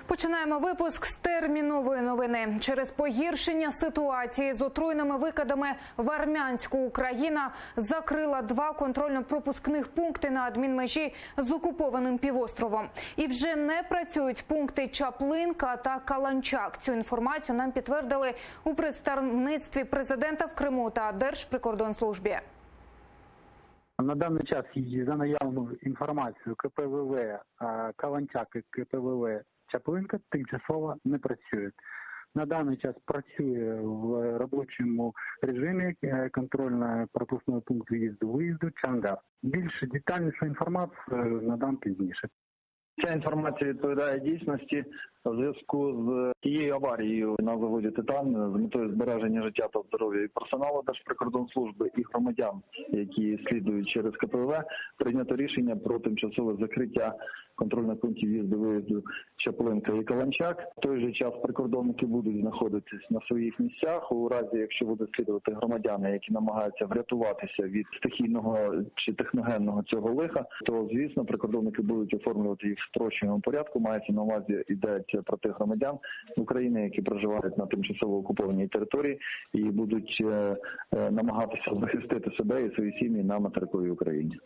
Починаємо випуск з термінової новини. Через погіршення ситуації з отруйними викидами в Армянську Україна закрила 2 контрольно-пропускних пункти на адмінмежі з окупованим півостровом. І вже не працюють пункти Чаплинка та Каланчак. Цю інформацію нам підтвердили у представництві президента в Криму та Держприкордонслужбі. На даний час, за наявною інформацією, КПВВ Каланчак і КПВВ Чаплинка тимчасово не працюють. На даний час працює в робочому режимі контрольно-пропускний пункт в'їзду-виїзду Чангар. Більш детальнішу інформацію надам пізніше. Ця інформація відповідає дійсності в зв'язку з тією аварією на заводі «Титан» з метою збереження життя та здоров'я і персоналу Держприкордонслужби і громадян, які слідують через КПВВ, прийнято рішення про тимчасове закриття контрольних пунктів в'їзду-виїзду Чаплинка і Каланчак. В той же час прикордонники будуть знаходитись на своїх місцях. У разі, якщо будуть слідувати громадяни, які намагаються врятуватися від стихійного чи техногенного цього лиха, то, звісно, прикордонники будуть оформлювати їх в спрощеному порядку. Мається на увазі йдеться про тих громадян України, які проживають на тимчасово окупованій території і будуть намагатися захистити себе і свої сім'ї на материковій Україні.